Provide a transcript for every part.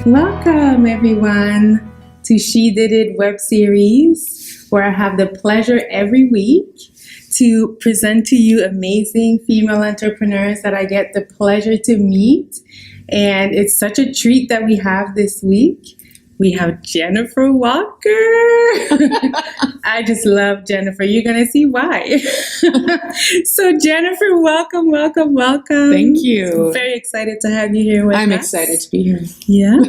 Welcome, everyone, to She Did It web series, where I have the pleasure every week to present to you amazing female entrepreneurs that I get the pleasure to meet. And it's such a treat that we have this week. We have Jennifer Walker. I just love Jennifer. You're going to see why. So Jennifer, welcome. Thank you. Very excited to have you here with us. I'm excited to be here. Yeah.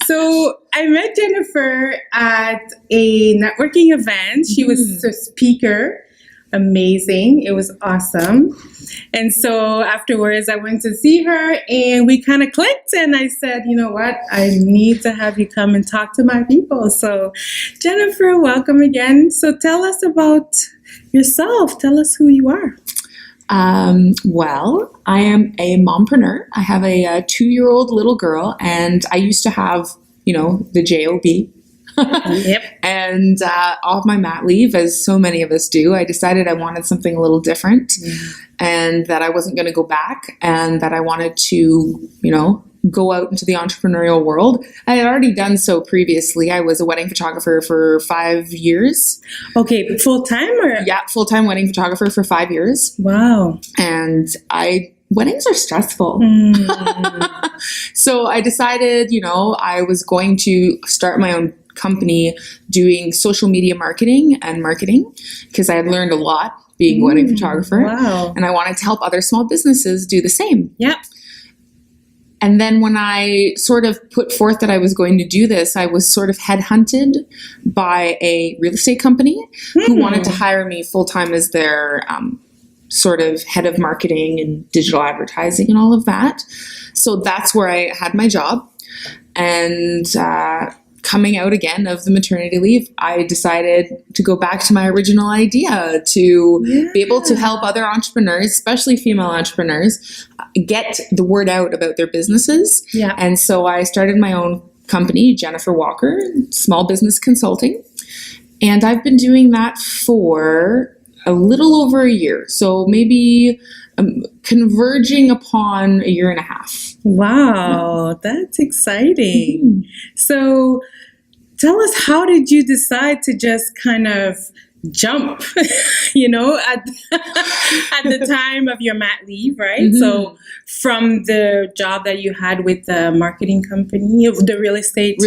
So I met Jennifer at a networking event. She was a speaker. Amazing. It was awesome. And so afterwards, I went to see her and we kind of clicked. And I said, you know what? I need to have you come and talk to my people. So Jennifer, welcome again. So tell us about yourself. Tell us who you are. Well, I am a mompreneur. I have a 2-year-old little girl, and I used to have, the JOB. Yep. And off my mat leave, as so many of us do, I decided I wanted something a little different, and that I wasn't going to go back, and that I wanted to, go out into the entrepreneurial world. I had already done so previously. I was a wedding photographer for 5 years. Okay, full time or? Yeah, full-time wedding photographer for 5 years. Wow. And weddings are stressful. So I decided, I was going to start my own company doing social media marketing because I had learned a lot being a wedding photographer. Wow. And I wanted to help other small businesses do the same. Yep. And then when I sort of put forth that I was going to do this, I was sort of headhunted by a real estate company who wanted to hire me full-time as their sort of head of marketing and digital advertising and all of that. So that's where I had my job. And coming out again of the maternity leave, I decided to go back to my original idea to be able to help other entrepreneurs, especially female entrepreneurs, get the word out about their businesses. Yeah. And so I started my own company, Jennifer Walker, Small Business Consulting. And I've been doing that for a little over a year. So maybe converging upon a year and a half. Wow, that's exciting. So tell us, how did you decide to just kind of jump, at the time of your mat leave, right? So from the job that you had with the marketing company, the real estate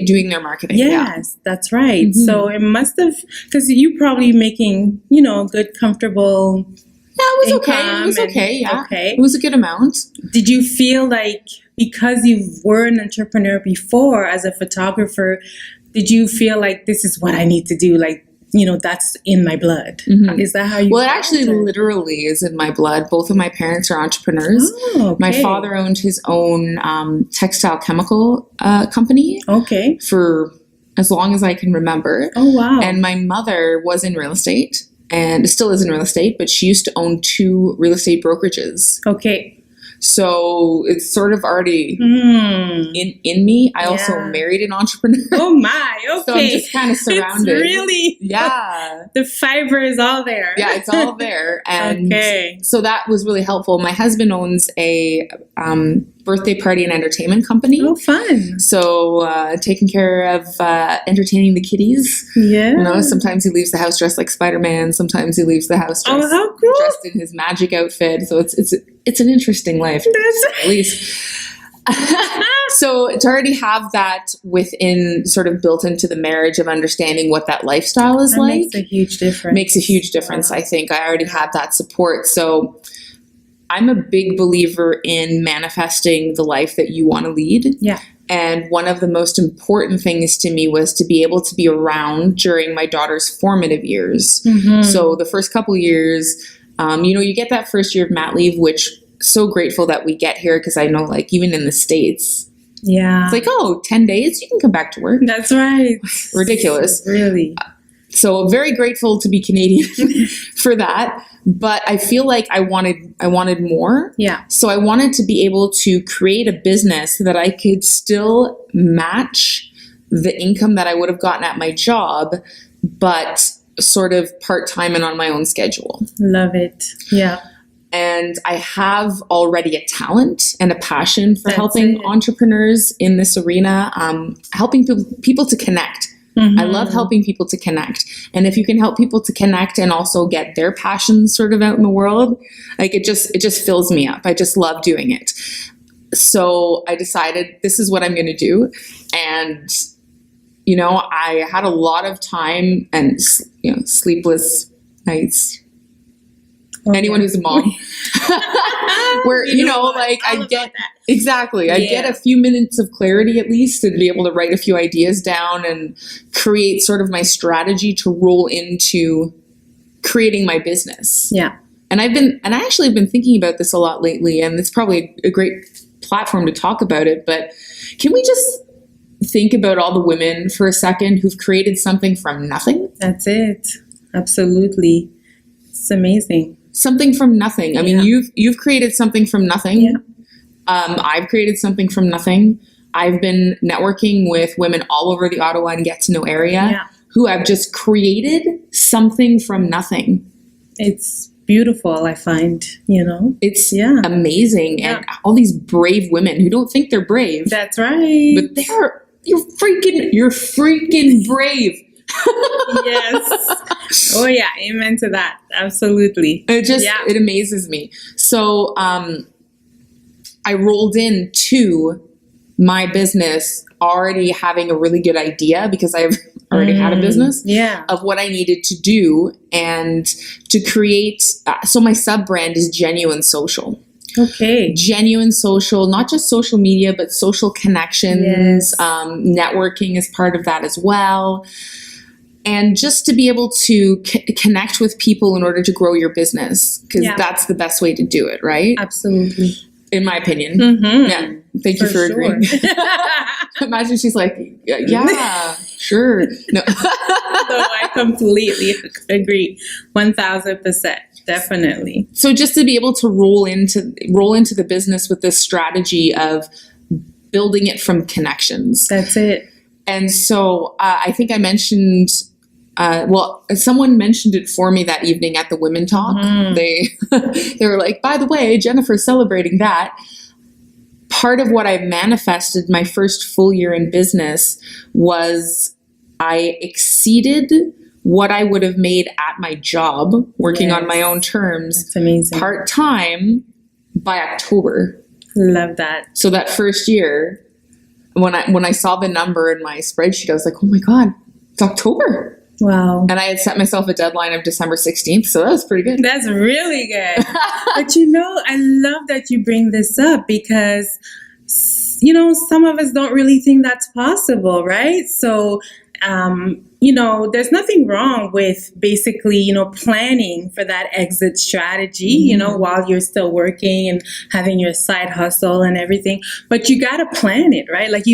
doing their marketing. Yes, that's right. So it must have, because you probably making, good, comfortable. Yeah, it was okay. It was okay. Yeah. Okay. It was a good amount. Did you feel like, because you were an entrepreneur before as a photographer, did you feel like this is what I need to do? Like, that's in my blood. Is that how you Well, it actually literally is in my blood. Both of my parents are entrepreneurs. Oh, okay. My father owned his own textile chemical company for as long as I can remember. Oh, wow. And my mother was in real estate and still is in real estate, but she used to own 2 real estate brokerages. Okay. So it's sort of already in me. I also married an entrepreneur. Oh my, okay. So I'm just kind of surrounded. It's really, the fiber is all there. Yeah, it's all there. And so that was really helpful. My husband owns a birthday party and entertainment company. Oh, fun. So taking care of entertaining the kiddies. Yeah. Sometimes he leaves the house dressed like Spider-Man. Sometimes he leaves the house dressed in his magic outfit. So it's an interesting life, at least. So to already have that within, sort of built into the marriage of understanding what that lifestyle is like. Makes a huge difference. Makes a huge difference, I think. I already had that support. So I'm a big believer in manifesting the life that you want to lead. Yeah. And one of the most important things to me was to be able to be around during my daughter's formative years. So the first couple years, you get that first year of mat leave, which so grateful that we get here, because I know, like, even in the States, it's like, 10 days, you can come back to work. That's right. Ridiculous. Really. So very grateful to be Canadian for that. But I feel like I wanted more. Yeah. So I wanted to be able to create a business that I could still match the income that I would have gotten at my job, but sort of part-time and on my own schedule. Love it. Yeah. And I have already a talent and a passion for That's helping it. entrepreneurs in this arena, helping people to connect. I love helping people to connect. And if you can help people to connect and also get their passions sort of out in the world, like it just fills me up. I just love doing it. So I decided this is what I'm going to do. And, you know, I had a lot of time and, you know, sleepless nights. Okay. Anyone who's a mom, where, you know, like I get, exactly, I get a few minutes of clarity at least to be able to write a few ideas down and create sort of my strategy to roll into creating my business. Yeah. And I actually have been thinking about this a lot lately, and it's probably a great platform to talk about it, but can we just think about all the women for a second who've created something from nothing? That's it. Absolutely. It's amazing. Something from nothing. I mean, you've created something from nothing. Yeah. I've created something from nothing. I've been networking with women all over the Ottawa and Get to Know area who have just created something from nothing. It's beautiful, I find, you know. It's amazing. And all these brave women who don't think they're brave. That's right. But you're freaking brave. Yes. Oh yeah, amen to that. Absolutely. It amazes me. So I rolled into my business already having a really good idea because I've already had a business of what I needed to do and to create. So my sub brand is Genuine Social. Okay. Genuine Social, not just social media, but social connections. Networking is part of that as well. And just to be able to connect with people in order to grow your business, because that's the best way to do it, right? Absolutely. In my opinion. Yeah. Thank you for agreeing. Imagine she's like, yeah, sure. No. No, I completely agree. 1000%. Definitely. So just to be able to roll into the business with this strategy of building it from connections. That's it. And so I think I mentioned, someone mentioned it for me that evening at the Women Talk. They were like, by the way, Jennifer's celebrating that. Part of what I manifested my first full year in business was I exceeded what I would have made at my job working on my own terms. That's amazing. Part-time by October. Love that. So that first year, when I saw the number in my spreadsheet, I was like, oh my God, it's October. Wow. And I had set myself a deadline of December 16th. So that was pretty good. That's really good. But you know, I love that you bring this up because, you know, some of us don't really think that's possible, right? So, you know, there's nothing wrong with basically, you know, planning for that exit strategy, you know, while you're still working and having your side hustle and everything. But you got to plan it, right? Like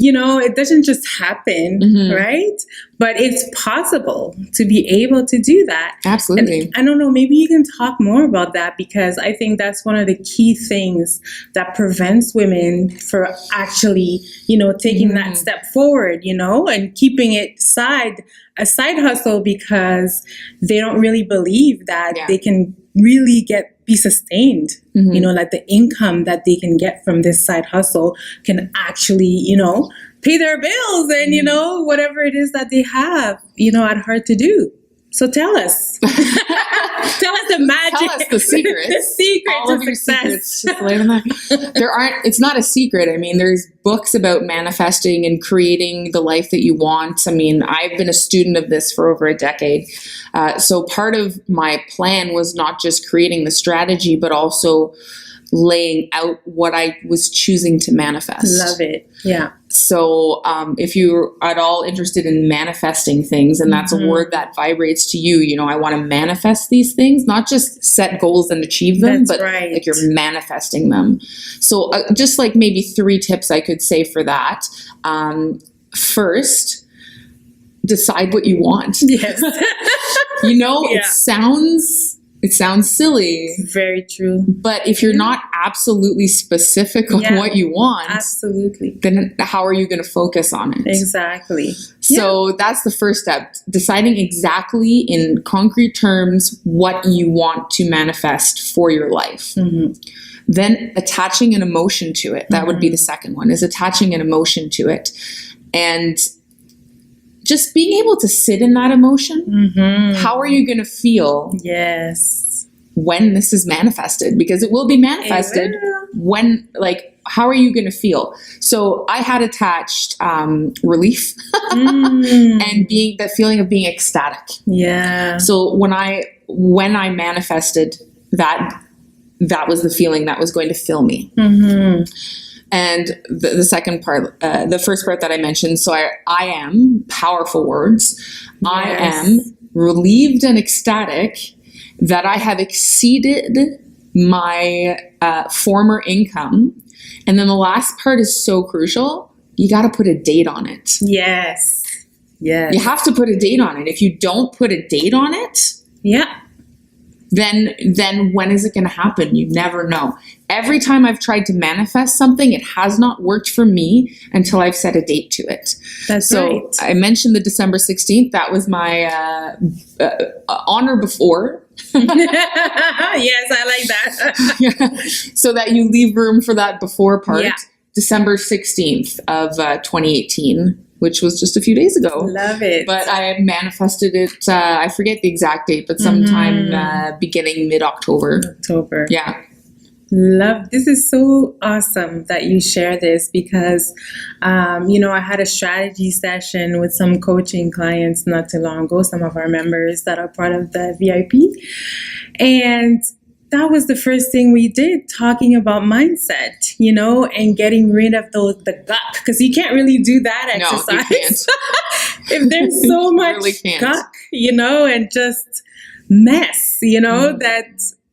you know, it doesn't just happen, right? But it's possible to be able to do that. Absolutely. And I don't know, maybe you can talk more about that because I think that's one of the key things that prevents women for actually, you know, taking that step forward, you know, and keeping it a side hustle because they don't really believe that they can really be sustained. You know, like the income that they can get from this side hustle can actually, you know, pay their bills and, you know, whatever it is that they have, you know, at heart to do. So tell us. Tell us the magic. Tell us the secrets. The secret all to of your success. secrets. Just lay them there. It's not a secret. I mean, there's books about manifesting and creating the life that you want. I mean, I've been a student of this for over a decade. So part of my plan was not just creating the strategy, but also laying out what I was choosing to manifest. Love it. Yeah. So if you're at all interested in manifesting things, and that's a word that vibrates to you, you know, I want to manifest these things, not just set goals and achieve them, but like you're manifesting them. So just like maybe 3 tips I could say for that. First, decide what you want. Yes. You know, it sounds It sounds silly. Very true. But if you're not absolutely specific on what you want, absolutely, then how are you going to focus on it? Exactly. So that's the first step, deciding exactly in concrete terms what you want to manifest for your life. Then attaching an emotion to it. That would be the second one, is attaching an emotion to it. And just being able to sit in that emotion. How are you going to feel when this is manifested? Because it will be manifested when, like, how are you going to feel? So I had attached relief and being that feeling of being ecstatic. So when I manifested that, that was the feeling that was going to fill me. And the second part, the first part that I mentioned, so I am, powerful words. I am relieved and ecstatic that I have exceeded my former income. And then the last part is so crucial. You got to put a date on it. Yes. You have to put a date on it. If you don't put a date on it, then when is it going to happen? You never know. Every time I've tried to manifest something, it has not worked for me until I've set a date to it. So I mentioned the December 16th. That was my on or before. Yes, I like that. So that you leave room for that before part. December 16th of 2018. Which was just a few days ago. Love it. But I manifested it, I forget the exact date, but sometime beginning mid-October. Yeah. Love, this is so awesome that you share this because, I had a strategy session with some coaching clients not too long ago, some of our members that are part of the VIP. And that was the first thing we did, talking about mindset, and getting rid of the guck, because you can't really do that exercise. No, you can't. If there's so much guck, and just mess,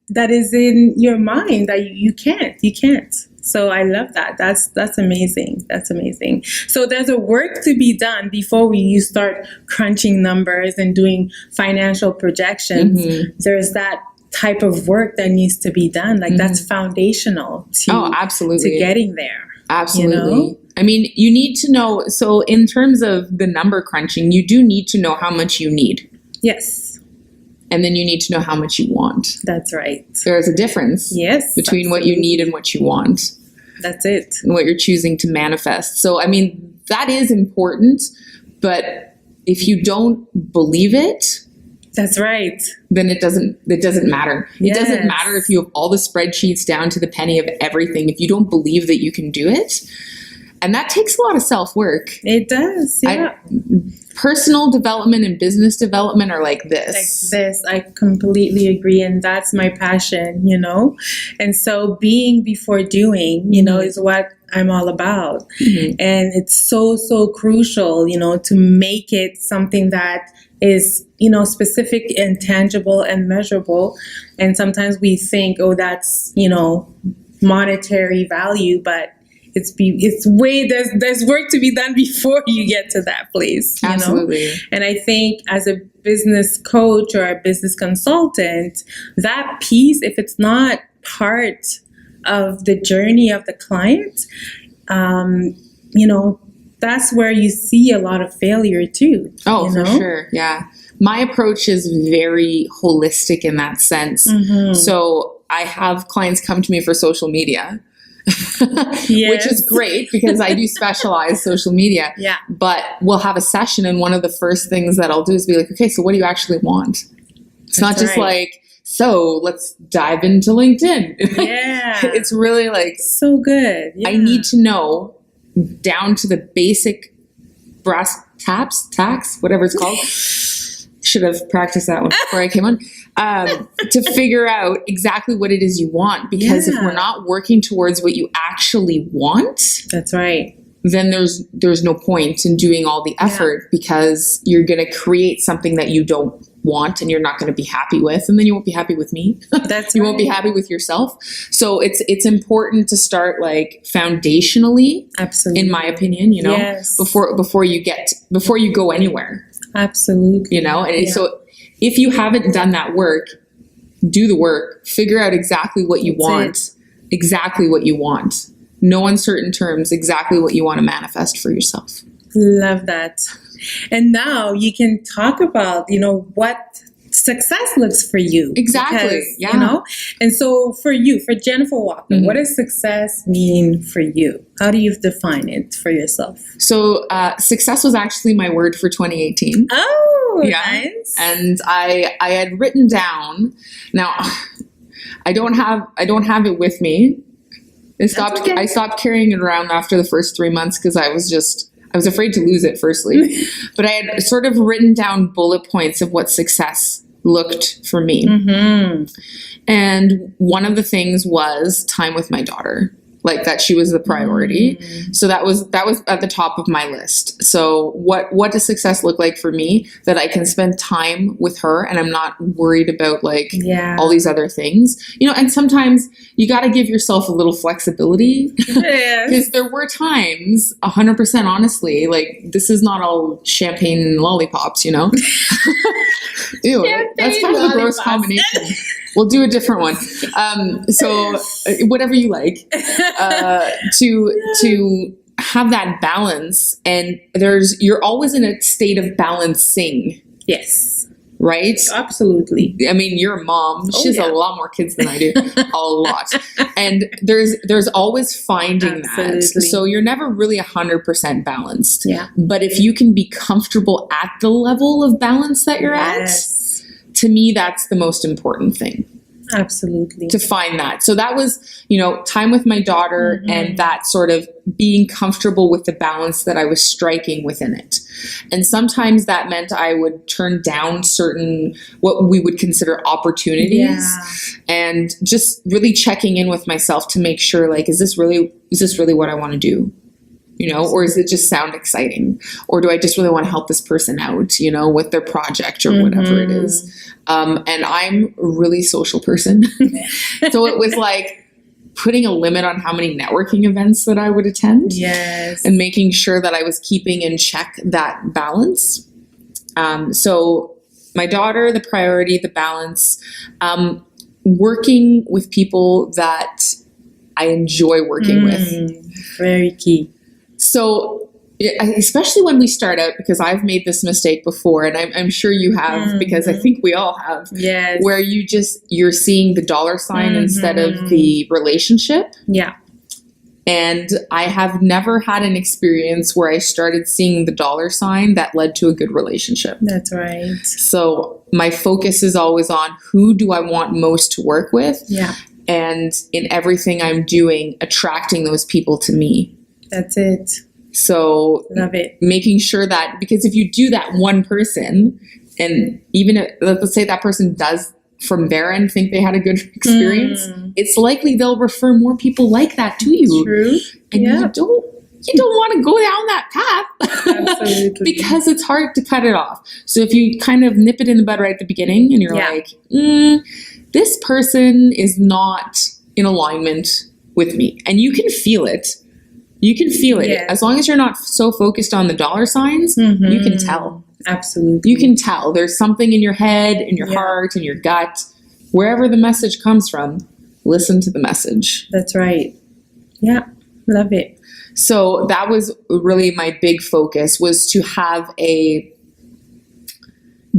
that is in your mind that you can't. So I love that. That's amazing. That's amazing. So there's a work to be done before you start crunching numbers and doing financial projections. There's that type of work that needs to be done. Like that's foundational to getting there. Absolutely. I mean, you need to know. So in terms of the number crunching, you do need to know how much you need. Yes. And then you need to know how much you want. That's right. There's a difference between what you need and what you want. That's it. And what you're choosing to manifest. So, I mean, that is important. But if you don't believe it, that's right. Then it doesn't matter. It doesn't matter if you have all the spreadsheets down to the penny of everything. If you don't believe that you can do it, and that takes a lot of self-work. It does, Personal development and business development are like this. I completely agree. And that's my passion, And so being before doing, is what I'm all about. And it's so, so crucial, to make it something that is, specific and tangible and measurable. And sometimes we think, that's, monetary value, but there's work to be done before you get to that place. Absolutely. And I think as a business coach or a business consultant, that piece, if it's not part of the journey of the client, that's where you see a lot of failure too. Oh, for sure. Yeah. My approach is very holistic in that sense. So I have clients come to me for social media. Which is great because I do specialize social media. But we'll have a session and one of the first things that I'll do is be like, okay, so what do you actually want? It's not just like, so let's dive into LinkedIn. It's really like, so good. I need to know down to the basic brass tacks, whatever it's called. Should have practiced that one before I came on. To figure out exactly what it is you want. Because if we're not working towards what you actually want, that's right, then there's no point in doing all the effort because you're going to create something that you don't want and you're not going to be happy with, and then you won't be happy with me. You won't be happy with yourself. So it's important to start like foundationally, in my opinion, before you go anywhere. Absolutely. And so if you haven't done that work, do the work, figure out exactly what you want, exactly what you want. No uncertain terms, exactly what you want to manifest for yourself. Love that. And now you can talk about, what success looks for you. Exactly. Because, and so for you, for Jennifer Walker, what does success mean for you? How do you define it for yourself? So success was actually my word for 2018. Oh, nice. And I had written down, now I don't have it with me. I stopped carrying it around after the first 3 months because I was afraid to lose it, firstly. But I had sort of written down bullet points of what success looked for me. Mm-hmm. And one of the things was time with my daughter, like that she was the priority. Mm-hmm. So that was at the top of my list. So what does success look like for me? That I can spend time with her and I'm not worried about all these other things, and sometimes you got to give yourself a little flexibility because there were times 100% honestly, this is not all champagne and lollipops, Ew, that's kind of a gross combination. We'll do a different one. So whatever you like, to have that balance, and you're always in a state of balancing. Yes. Right? Absolutely. I mean, you're a mom. She has a lot more kids than I do. A lot. And there's always finding that. So you're never really 100% balanced. Yeah. But if you can be comfortable at the level of balance that you're at, to me, that's the most important thing. Absolutely. To find that. So that was, time with my daughter and that sort of being comfortable with the balance that I was striking within it. And sometimes that meant I would turn down certain, what we would consider opportunities, and just really checking in with myself to make sure, is this really what I want to do? Or does it just sound exciting? Or do I just really want to help this person out, with their project or whatever it is? And I'm a really social person. So it was putting a limit on how many networking events that I would attend. Yes. And making sure that I was keeping in check that balance. So my daughter, the priority, the balance, working with people that I enjoy working with. Very key. So especially when we start out, because I've made this mistake before, and I'm sure you have, because I think we all have, where you're seeing the dollar sign instead of the relationship. Yeah. And I have never had an experience where I started seeing the dollar sign that led to a good relationship. That's right. So my focus is always on who do I want most to work with? Yeah. And in everything I'm doing, attracting those people to me. That's it. So love it. Making sure that, because if you do that one person, and even if, let's say that person does from their end think they had a good experience, it's likely they'll refer more people like that to you. True. And you don't want to go down that path. Absolutely. Because it's hard to cut it off. So if you kind of nip it in the bud right at the beginning and you're like, this person is not in alignment with me, and you can feel it. You can feel it. As long as you're not so focused on the dollar signs, you can tell. Absolutely. You can tell. There's something in your head, in your heart, in your gut. Wherever the message comes from, listen to the message. That's right. Yeah. Love it. So that was really my big focus, was to have a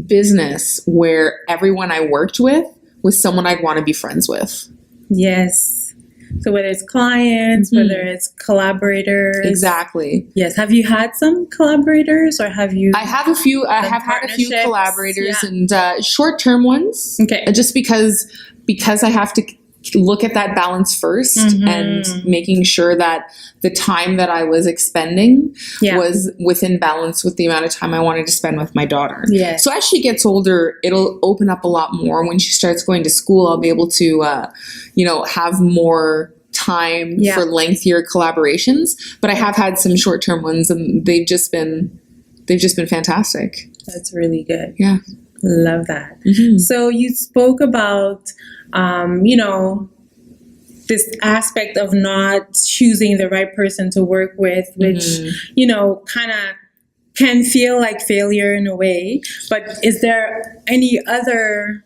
business where everyone I worked with was someone I'd want to be friends with. Yes. So whether it's clients, whether it's collaborators. Exactly. Yes. Have you had some collaborators, or have you? I have a few. I have had a few collaborators and short-term ones. Okay. Just because I have to look at that balance first and making sure that the time that I was expending was within balance with the amount of time I wanted to spend with my daughter. Yes. So as she gets older, it'll open up a lot more. When she starts going to school, I'll be able to, have more time for lengthier collaborations. But I have had some short-term ones, and they've just been fantastic. That's really good. Yeah. Love that. So you spoke about, this aspect of not choosing the right person to work with, which, kind of can feel like failure in a way. But is there any other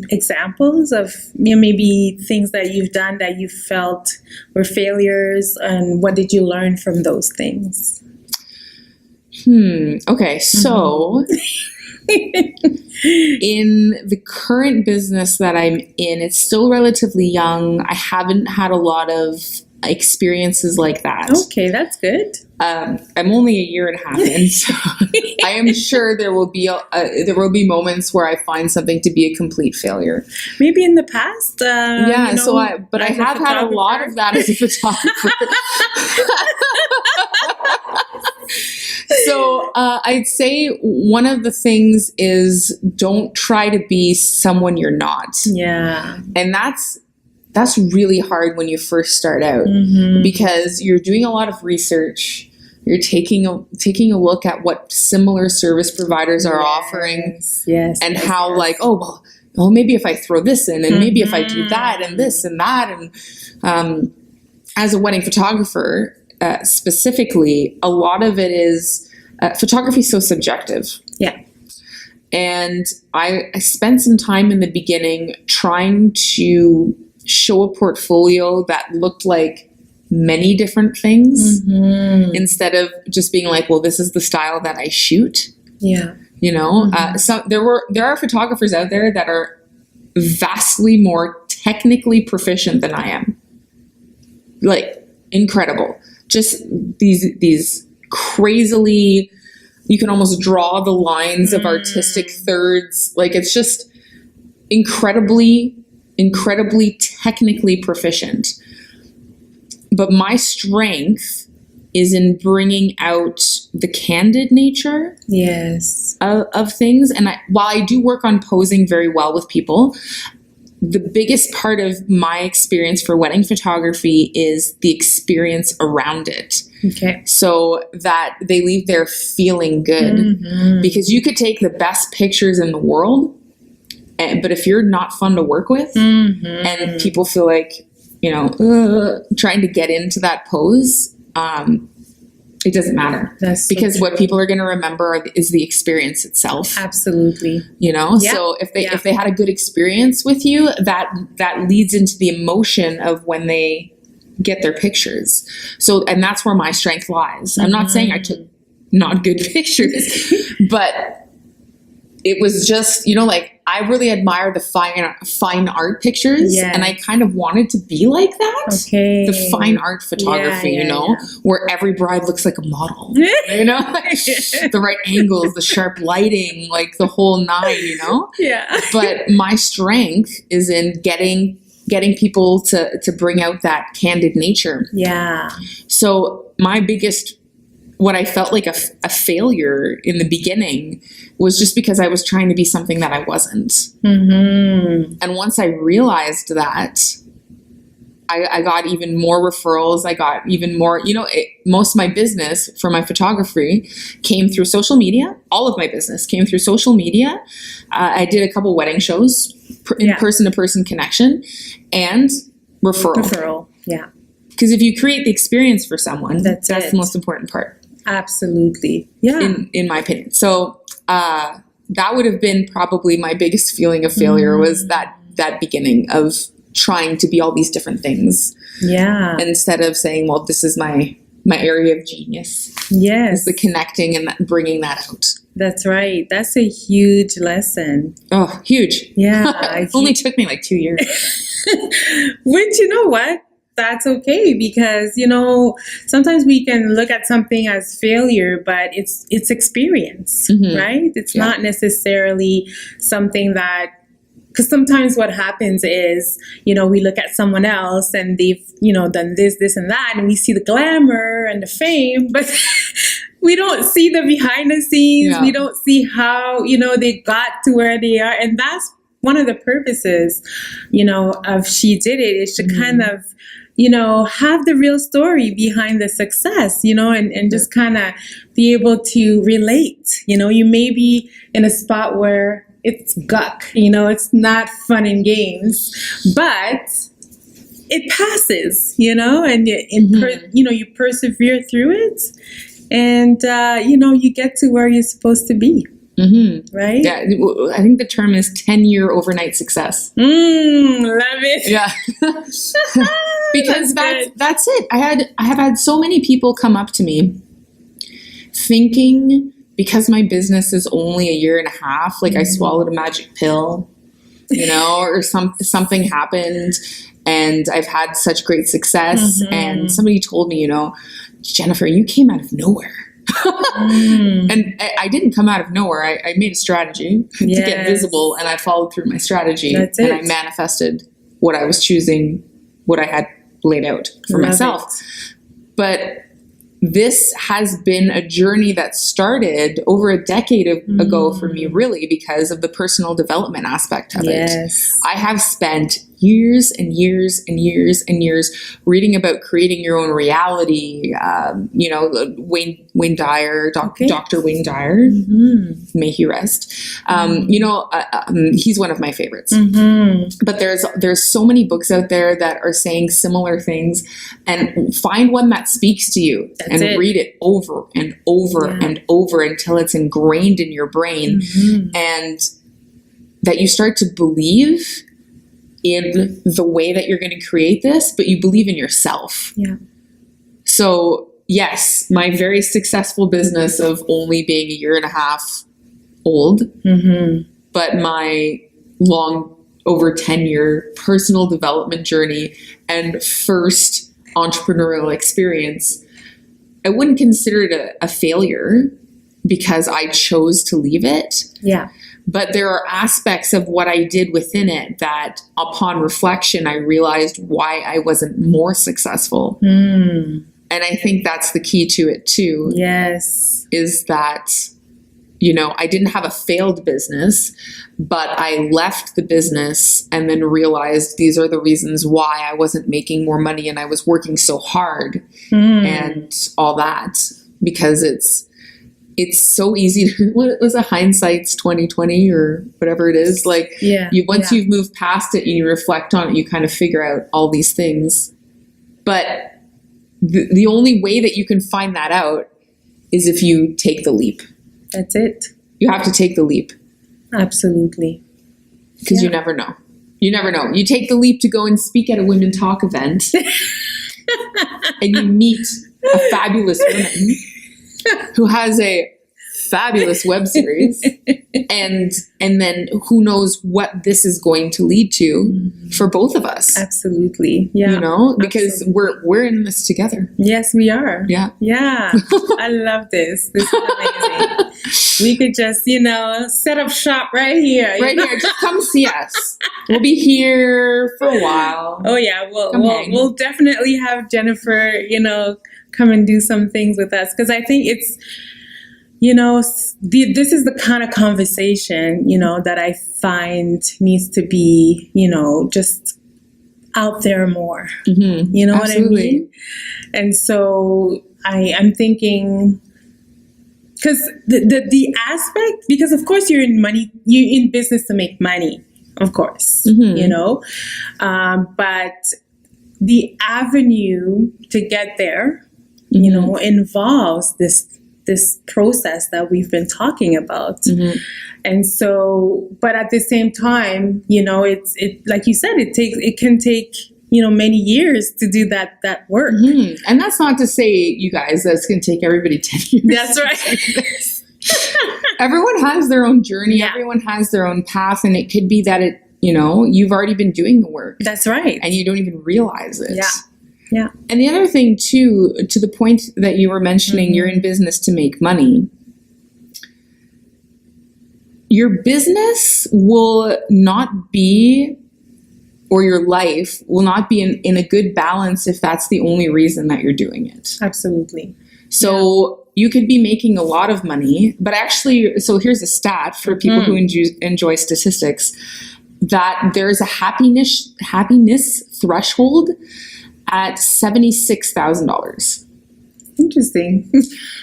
examples of maybe things that you've done that you felt were failures, and what did you learn from those things? Okay, so in the current business that I'm in, it's still relatively young. I haven't had a lot of experiences like that. Okay, that's good. I'm only a year and a half in, so I am sure there will be moments where I find something to be a complete failure. Maybe in the past. I have had a lot of that as a photographer. So I'd say one of the things is don't try to be someone you're not. Yeah. And that's really hard when you first start out, because you're doing a lot of research. You're taking a look at what similar service providers are offering, and how like, well, maybe if I throw this in, and maybe if I do that and this and that. And as a wedding photographer, specifically, a lot of it is photography is so subjective. Yeah. And I spent some time in the beginning trying to show a portfolio that looked like many different things, instead of just being like, well, this is the style that I shoot. Yeah. So there are photographers out there that are vastly more technically proficient than I am. Like, incredible. Just these crazily, you can almost draw the lines of artistic thirds. Like, it's just incredibly technically proficient. But my strength is in bringing out the candid nature of things. And while I do work on posing very well with people, the biggest part of my experience for wedding photography is the experience around it. Okay. So that they leave there feeling good. Because you could take the best pictures in the world, but if you're not fun to work with, and people feel like, trying to get into that pose, it doesn't matter. Because what people are going to remember is the experience itself. Absolutely. So if they had a good experience with you, that leads into the emotion of when they get their pictures. So, and that's where my strength lies. I'm not saying I took not good pictures, but it was just, I really admire the fine art pictures, and I kind of wanted to be like that. Okay. The fine art photography, where every bride looks like a model, the right angles, the sharp lighting, like the whole nine, Yeah. But my strength is in getting people to bring out that candid nature. Yeah. So my biggest, what I felt like a failure in the beginning was just because I was trying to be something that I wasn't. And once I realized that, I got even more referrals. I got even more, most of my business for my photography came through social media. All of my business came through social media. I did a couple wedding shows, in person-to-person connection, and referral. Yeah. Because if you create the experience for someone, that's the most important part. Absolutely. Yeah. In my opinion. So that would have been probably my biggest feeling of failure, was that beginning of trying to be all these different things. Yeah. Instead of saying, well, this is my area of genius. Yes. It's the connecting and bringing that out. That's right. That's a huge lesson. Oh, huge. Yeah. It only took me like 2 years. Which, you know what? That's okay, because, sometimes we can look at something as failure, but it's experience, right? It's not necessarily something that, because sometimes what happens is, we look at someone else and they've, done this and that, and we see the glamour and the fame, but we don't see the behind the scenes. Yeah. We don't see how, they got to where they are. And that's one of the purposes, of She Did It, is to kind of, have the real story behind the success, and just kind of be able to relate. You may be in a spot where it's guck, it's not fun and games, but it passes, and you persevere through it, and, you get to where you're supposed to be. right? Yeah, I think the term is 10-year overnight success. Love it. Yeah. Because that's it. I have had so many people come up to me thinking because my business is only a year and a half, like I swallowed a magic pill, or something happened and I've had such great success. And somebody told me, Jennifer, you came out of nowhere. And I didn't come out of nowhere. I made a strategy to get visible, and I followed through my strategy. That's and it. I manifested what I was choosing, what I had laid out for myself. But this has been a journey that started over a decade ago for me, really, because of the personal development aspect of it. I have spent years and years and years and years reading about creating your own reality. Wayne Dyer, Dr. Wayne Dyer, may he rest. He's one of my favorites. But there's so many books out there that are saying similar things, and find one that speaks to you. That's and read it over and over and over until it's ingrained in your brain, and that you start to believe in the way that you're going to create this, but you believe in yourself. So yes, my very successful business of only being a year and a half old, but my long over 10-year personal development journey and first entrepreneurial experience, I wouldn't consider it a failure because I chose to leave it. But there are aspects of what I did within it that upon reflection, I realized why I wasn't more successful. And I think that's the key to it too. Is that, I didn't have a failed business, but I left the business and then realized these are the reasons why I wasn't making more money and I was working so hard and all that, because it's so easy to, what was a hindsight's 2020 or whatever it is, like once you've moved past it and you reflect on it, you kind of figure out all these things. But the only way that you can find that out is if you take the leap. That's it. You have to take the leap. Absolutely. Because you never know. You never know. You take the leap to go and speak at a Women Talk event and you meet a fabulous woman who has a fabulous web series, and then who knows what this is going to lead to for both of us. Absolutely. Because we're in this together. Yes, we are. Yeah. I love this. This is amazing. We could just, set up shop right here. Just come see us. We'll be here for a while. Oh yeah, we'll definitely have Jennifer, come and do some things with us, because I think it's, this is the kind of conversation, that I find needs to be, just out there more. You know what I mean? And so I'm thinking, because the aspect, because of course you're in business to make money, of course, but the avenue to get there, involves this process that we've been talking about. And so, but at the same time, it like you said, it can take, many years to do that work. And that's not to say, you guys, that's going to take everybody 10 years. That's right. Everyone has their own journey. Everyone has their own path. And it could be that you've already been doing the work. That's right. And you don't even realize it. Yeah. And the other thing too, to the point that you were mentioning, you're in business to make money. Your business will not be, or your life will not be in a good balance if that's the only reason that you're doing it. Absolutely. So you could be making a lot of money, but actually, so here's a stat for people who enjoy statistics, that there's a happiness threshold at $76,000. Interesting.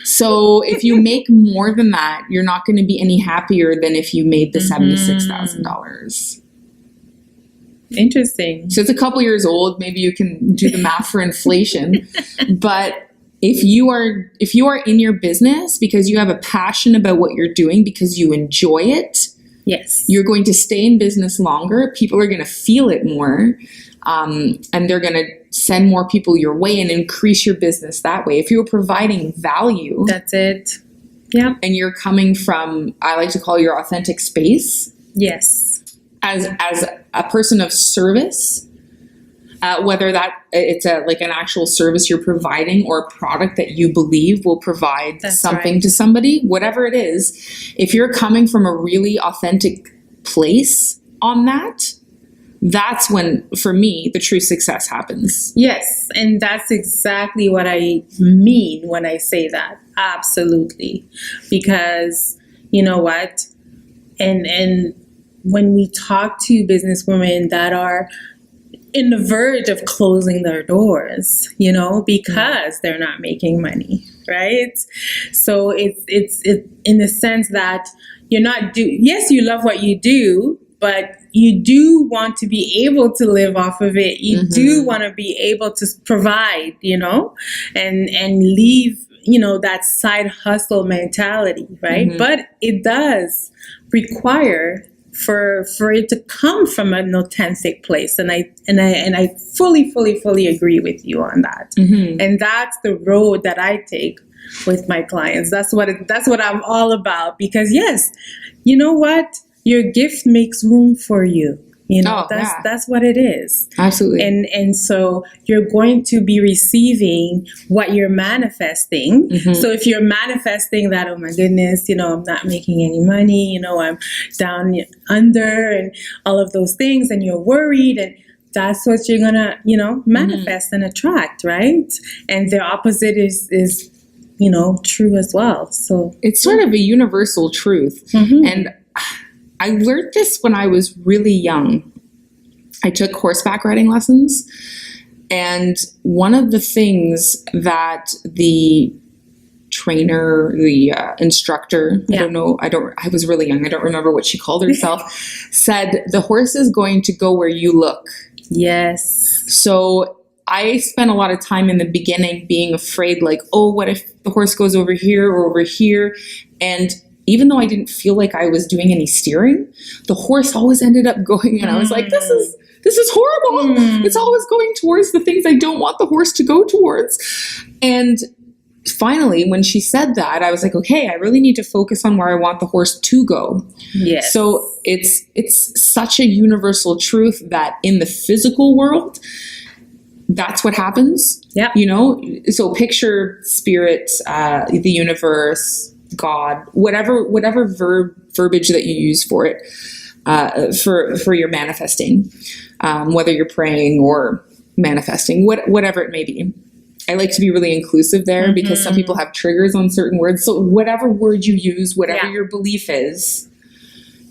So if you make more than that, you're not going to be any happier than if you made the $76,000. Interesting. So it's a couple years old. Maybe you can do the math for inflation. But if you are in your business because you have a passion about what you're doing, because you enjoy it, yes, you're going to stay in business longer. People are going to feel it more, and they're going to send more people your way and increase your business that way. If you're providing value, that's it. Yeah. And you're coming from, I like to call your authentic space. Yes. As a person of service, whether that it's like an actual service you're providing or a product that you believe will provide something to somebody, whatever it is, if you're coming from a really authentic place on that, that's when, for me, the true success happens. Yes, and that's exactly what I mean when I say that. Absolutely. Because you know what? And when we talk to businesswomen that are in the verge of closing their doors, because they're not making money, right? So it's in the sense that you're not yes, you love what you do, but you do want to be able to live off of it. You do want to be able to provide, and leave, that side hustle mentality, right? But it does require for it to come from an authentic place, and I fully agree with you on that. And that's the road that I take with my clients. That's what I'm all about, because yes, you know what, your gift makes room for you. That's what it is. Absolutely. And so you're going to be receiving what you're manifesting. So if you're manifesting that, oh my goodness, I'm not making any money, I'm down under and all of those things, and you're worried, and that's what you're gonna, manifest and attract, right? And the opposite is true as well. So it's sort of a universal truth. And I learned this when I was really young. I took horseback riding lessons, and one of the things that the trainer, the instructor, I was really young, I don't remember what she called herself, said, the horse is going to go where you look. Yes. So I spent a lot of time in the beginning being afraid, like, oh, what if the horse goes over here or over here? And even though I didn't feel like I was doing any steering, the horse always ended up going, and I was like, this is horrible. It's always going towards the things I don't want the horse to go towards. And finally, when she said that, I was like, okay, I really need to focus on where I want the horse to go. Yes. So it's such a universal truth that in the physical world, that's what happens. Yeah. So picture spirit, the universe, God, whatever verbiage that you use for it, for your manifesting, whether you're praying or manifesting, whatever it may be. I like to be really inclusive there because some people have triggers on certain words. So whatever word you use, whatever your belief is,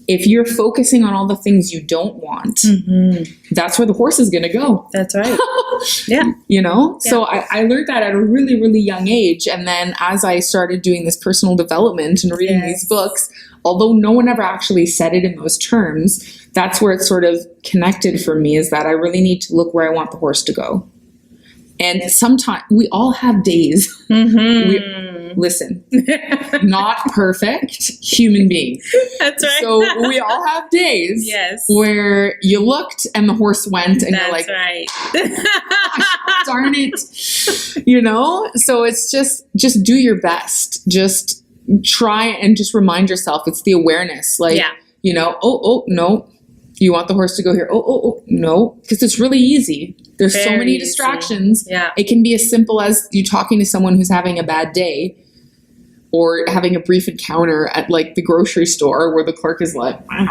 if you're focusing on all the things you don't want, that's where the horse is going to go. That's right. Yeah. So I learned that at a really, really young age. And then as I started doing this personal development and reading these books, although no one ever actually said it in those terms, that's where it sort of connected for me, is that I really need to look where I want the horse to go. And sometimes we all have days. Listen, not perfect human beings. That's right. So we all have days where you looked and the horse went, and you're like, right. Gosh, darn it. So it's just do your best. Just try and just remind yourself. It's the awareness. Like, oh, no. You want the horse to go here? Oh, no. Because it's really easy. There's so many distractions. Yeah. It can be as simple as you talking to someone who's having a bad day, or having a brief encounter at like the grocery store where the clerk is like, I'm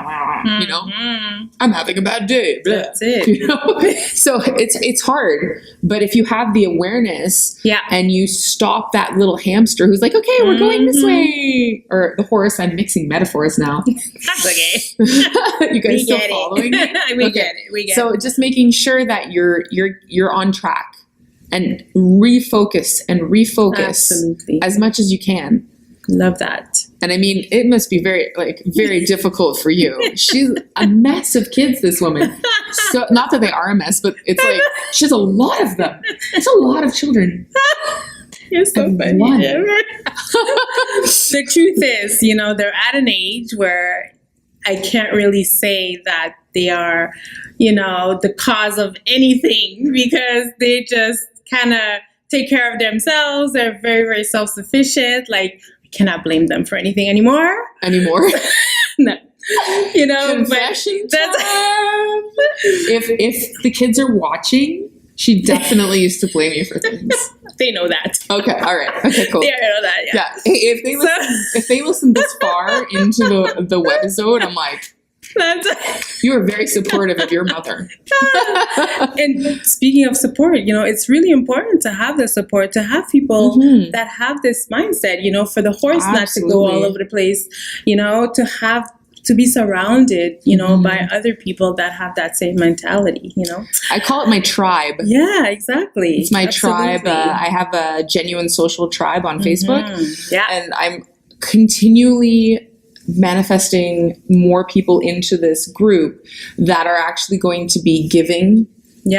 having a bad day. That's it. So it's hard. But if you have the awareness and you stop that little hamster who's like, okay, we're going this way, or the horse, I'm mixing metaphors now. That's okay. You guys still following me? We get it. So just making sure that you're on track, and refocus Absolutely. as much as you can. Love that. And I mean, it must be very difficult for you. She's a mess of kids, this woman. So not that they are a mess, but it's like she has a lot of them. It's a lot of children. You're so I've funny, won. Jennifer. The truth is, they're at an age where I can't really say that they are, the cause of anything, because they just kind of take care of themselves. They're very, very self-sufficient. Like, we cannot blame them for anything anymore. No. Confession but that's time. If the kids are watching, she definitely used to blame you for things. They know that. Okay, all right. Okay, cool. They know that, yeah. Hey, if they listen this far into the webisode, I'm like, you are very supportive of your mother. And speaking of support, it's really important to have the support, to have people that have this mindset, for the horse not to go all over the place, to be surrounded, by other people that have that same mentality, I call it my tribe. Yeah, exactly. It's my tribe. I have a genuine social tribe on Facebook. Yeah. And I'm continually manifesting more people into this group that are actually going to be giving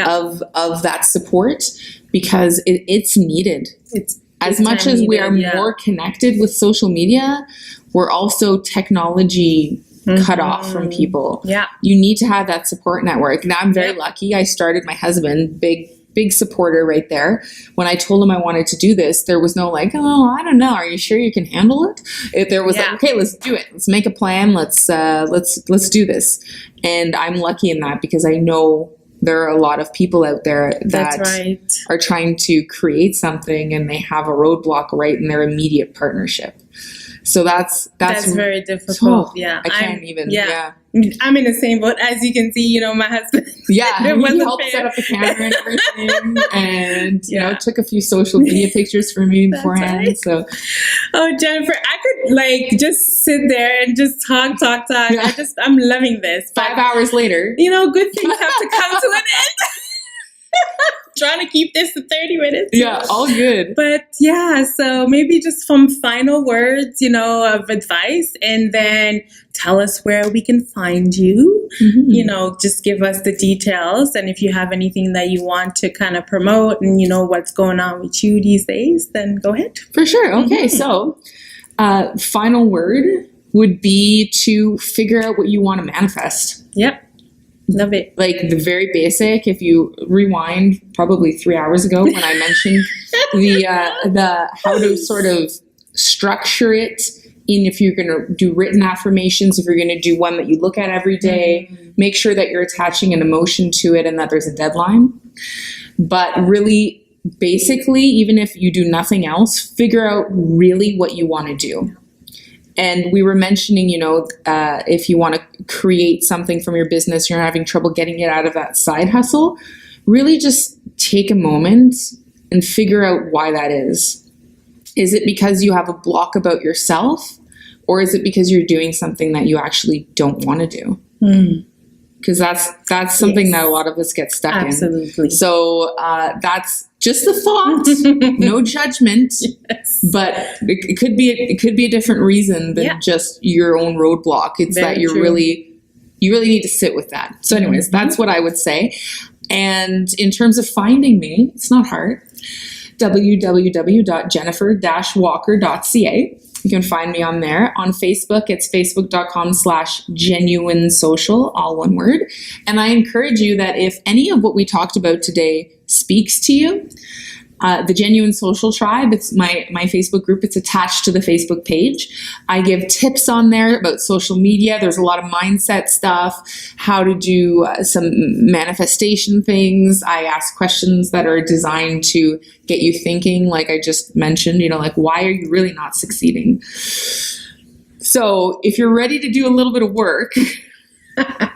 of that support, because it's needed. It's as much as we are more connected with social media, we're also technology cut off from people. Yeah. You need to have that support network. Now I'm very lucky. I started, my husband, big supporter right there. When I told him I wanted to do this, there was no like, oh, I don't know. Are you sure you can handle it? There was like, okay, let's do it. Let's make a plan. Let's do this. And I'm lucky in that, because I know there are a lot of people out there that are trying to create something, and they have a roadblock right in their immediate partnership. So that's very difficult. I can't even. I'm in the same boat, as you can see. My husband. Yeah, he helped set up the camera and everything, and took a few social media pictures for me beforehand. Right. So, Jennifer, I could just sit there and just talk. Yeah. I'm loving this. 5 hours later, good things have to come to an end. Trying to keep this to 30 minutes. Yeah, all good. But so maybe just some final words, of advice, and then tell us where we can find you. Just give us the details. And if you have anything that you want to kind of promote, and what's going on with you these days, then go ahead. For sure. Okay. So, final word would be to figure out what you want to manifest. Yep. Love it. Like the very basic, if you rewind probably 3 hours ago when I mentioned the how to sort of structure it in, if you're going to do written affirmations, if you're going to do one that you look at every day, make sure that you're attaching an emotion to it and that there's a deadline. But really, basically, even if you do nothing else, figure out really what you want to do. And we were mentioning, if you want to create something from your business, you're having trouble getting it out of that side hustle, really just take a moment and figure out why that is. Is it because you have a block about yourself, or is it because you're doing something that you actually don't want to do? Because that's something that a lot of us get stuck in. Absolutely. So that's just a thought, no judgment, but it could be a different reason than just your own roadblock. It's that you really need to sit with that. So anyways, that's what I would say. And in terms of finding me, it's not hard. www.jennifer-walker.ca. You can find me on there. On Facebook, it's facebook.com/genuine social, all one word. And I encourage you that if any of what we talked about today speaks to you, the Genuine Social Tribe, it's my Facebook group. It's attached to the Facebook page. I give tips on there about social media. There's a lot of mindset stuff, how to do some manifestation things. I ask questions that are designed to get you thinking, like I just mentioned, like, why are you really not succeeding? So if you're ready to do a little bit of work,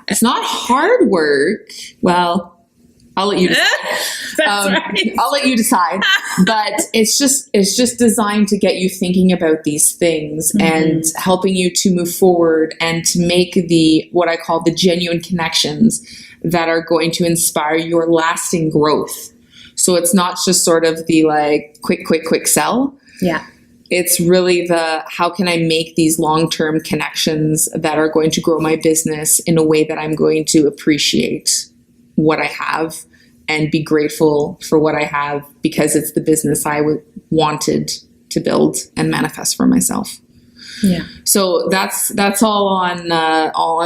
it's not hard work. Well, I'll let you decide. I'll let you decide. But it's just designed to get you thinking about these things and helping you to move forward and to make what I call the genuine connections that are going to inspire your lasting growth. So it's not just sort of the like quick sell. Yeah. It's really how can I make these long-term connections that are going to grow my business in a way that I'm going to appreciate what I have and be grateful for what I have, because it's the business I wanted to build and manifest for myself. Yeah. So that's all on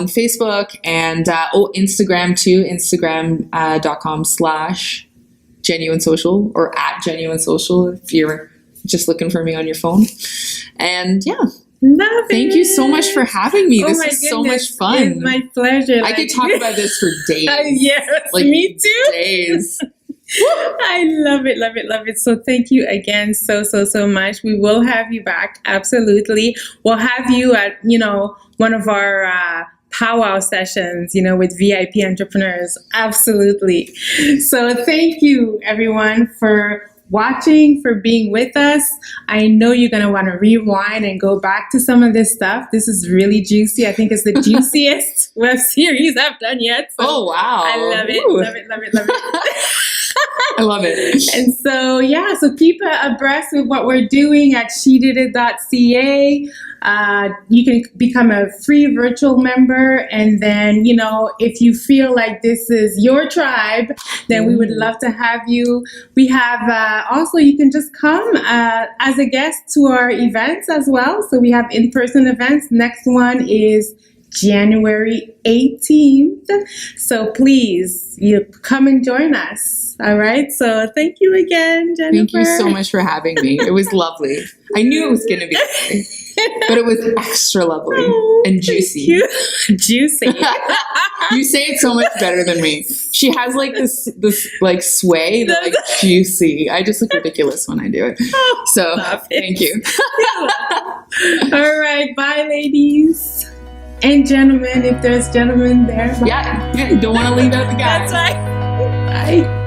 Facebook and Instagram too. Instagram.com/genuine social or @genuine social if you're just looking for me on your phone. And yeah. Love Thank it. you so much for having me. This is so much fun. It's my pleasure. I could talk about this for days. Yes, like, me too. Days. I love it, love it, love it. So thank you again so much. We will have you back. Absolutely. We'll have you at, one of our powwow sessions, with VIP entrepreneurs. Absolutely. So thank you everyone for watching, for being with us. I know you're going to want to rewind and go back to some of this stuff. This is really juicy. I think it's the juiciest web series I've done yet. So oh, wow. I love it, Ooh. love it, love it, love it. I love it. And so, so keep abreast with what we're doing at shedidit.ca. You can become a free virtual member. And then, if you feel like this is your tribe, then we would love to have you. We have also, you can just come as a guest to our events as well. So we have in-person events. Next one is January 18th. So please, you come and join us. All right. So thank you again, Jennifer. Thank you so much for having me. It was lovely. I knew it was going to be lovely, but it was extra lovely and juicy. Juicy. You say it so much better than me. She has like this like sway that like juicy. I just look ridiculous when I do it. So thank you. All right. Bye, ladies. And gentlemen, if there's gentlemen there. Bye. Yeah, don't want to leave out the guys. That's right. Bye.